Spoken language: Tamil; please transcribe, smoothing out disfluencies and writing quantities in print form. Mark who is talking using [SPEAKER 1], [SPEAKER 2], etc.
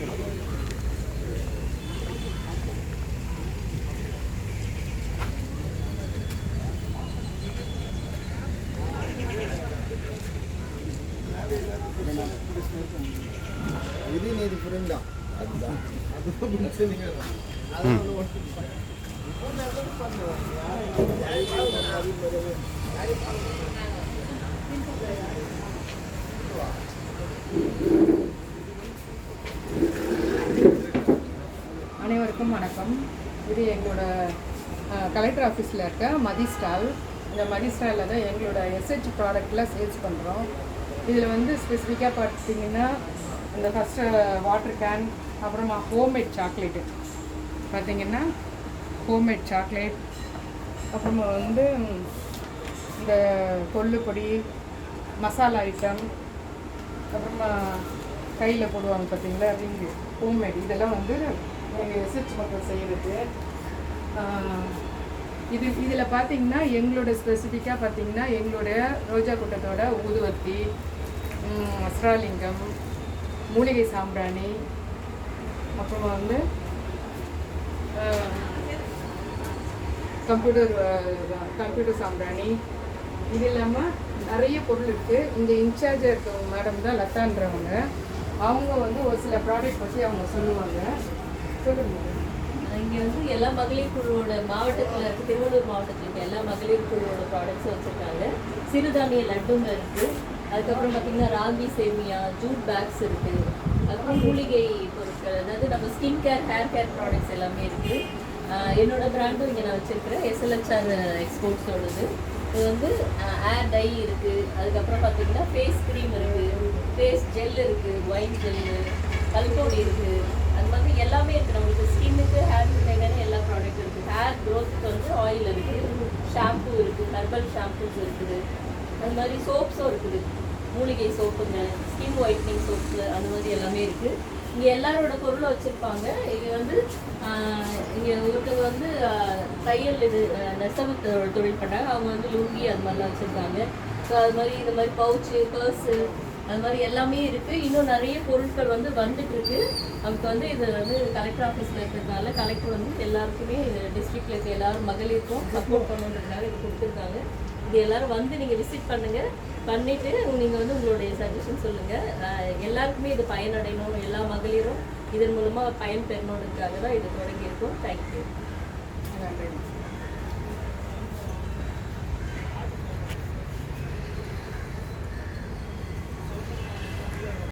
[SPEAKER 1] இது ஃப்ரெண்டா அதுதான்
[SPEAKER 2] அனைவருக்கும் வணக்கம். இது எங்களோட கலெக்டர் ஆஃபீஸில் இருக்க மதி ஸ்டால். இந்த மதி ஸ்டாலில் தான் எங்களோட எஸ்ஹெச் ப்ராடக்ட்லாம் சேல்ஸ் பண்ணுறோம். இதில் வந்து ஸ்பெசிஃபிக்காக பார்த்திங்கன்னா இந்த ஃபஸ்ட்டு வாட்டர் கேன், அப்புறமா ஹோம்மேட் சாக்லேட்டு பார்த்திங்கன்னா ஹோம்மேட் சாக்லேட், அப்புறமா வந்து இந்த கொள்ளுப்பொடி, மசாலா ஐட்டம், அப்புறமா கையில் போடுவாங்க பார்த்திங்களா ரிங்கு, ஹோம்மேட். இதெல்லாம் வந்து எங்கள் எஸ்ஹெச் மக்கள் செய்கிறது. இதில் பார்த்திங்கன்னா எங்களோட ஸ்பெசிஃபிக்காக பார்த்திங்கன்னா எங்களுடைய ரோஜா கூட்டத்தோட ஊதுவத்தி, அஸ்ராலிங்கம், மூலிகை சாம்பிராணி, அப்புறமா வந்து கம்ப்யூட்டர் சாம்பிராணி, இது இல்லாமல் நிறைய பொருள் இருக்குது. இங்கே இன்சார்ஜாக இருக்கவங்க மேடம் தான் லதான்றவங்க. அவங்க வந்து ஒரு சில ப்ராடக்ட் பற்றி அவங்க சொல்லுவாங்க. சொல்லுங்கள்.
[SPEAKER 3] இங்கே வந்து எல்லா மகளிர் குழுவோட மாவட்டத்தில் இருக்குது, திருவள்ளூர் மாவட்டத்தில் இருக்க எல்லா மகளிர் குழுவோட ப்ராடக்ட்ஸும் வச்சுருக்காங்க. சிறுதானிய லட்டுங்க இருக்குது. அதுக்கப்புறம் பார்த்திங்கன்னா ராகி சேமியா, ஜூட் பேக்ஸ் இருக்குது. அதுக்கப்புறம் மூலிகை பொருட்கள், அதாவது நம்ம skin care, hair care products எல்லாமே இருக்குது. என்னோட பிராண்டும் இங்கே நான் வச்சுருக்கிறேன், SLHR எக்ஸ்போர்ட்ஸோடது. இது வந்து ஏர் டை இருக்குது. அதுக்கப்புறம் பார்த்திங்கன்னா ஃபேஸ் க்ரீம் இருக்குது, ஃபேஸ் ஜெல் இருக்குது, ஒயின் ஜெல்லு, கல்பொடி இருக்குது. அது மாதிரி எல்லாமே இருக்குது. நம்மளுக்கு ஸ்கின்னுக்கு, ஹேருக்கு தேவையான எல்லா ப்ராடக்ட்டும் இருக்குது. ஹேர் க்ரோத்துக்கு வந்து ஆயில் இருக்குது, ஷாம்பு இருக்குது, ஹெர்பல் ஷாம்பூஸ் இருக்குது. அது மாதிரி சோப்ஸும் இருக்குது, மூலிகை சோப்புங்க, ஸ்கின் ஒயிட்னிங் சோப்ஸு, அந்த மாதிரி எல்லாமே இருக்குது. இங்கே எல்லாரோட பொருளை வச்சுருப்பாங்க. இது வந்து இங்கே ஒருத்தவங்க வந்து தையல் இது நெசவு தொழில் பண்ணுறாங்க. அவங்க வந்து லுங்கி அது மாதிரிலாம் வச்சுருக்காங்க. ஸோ அது மாதிரி இந்த மாதிரி பவுச்சு, பர்ஸு, அது மாதிரி எல்லாமே இருக்குது. இன்னும் நிறைய பொருட்கள் வந்து வந்துட்டுருக்கு. நமக்கு வந்து இது வந்து கலெக்டர் ஆஃபீஸில் இருக்கிறதுனால கலெக்டர் வந்து எல்லாருக்குமே டிஸ்ட்ரிக்டில் இருக்க எல்லோரும் மகளிருக்கும் சப்போர்ட் பண்ணணுன்றதுனால இது கொடுத்துருக்காங்க. இது எல்லோரும் வந்து நீங்கள் விசிட் பண்ணுங்கள். பண்ணிவிட்டு நீங்கள் வந்து உங்களுடைய சஜஷன் சொல்லுங்கள். எல்லாருக்குமே இது பயனடையணும், எல்லா மகளிரும் இதன் மூலமாக பயன் பெறணுன்றதுக்காக தான் இது தொடங்கியிருக்கோம். தேங்க்யூ.
[SPEAKER 2] நன்றி.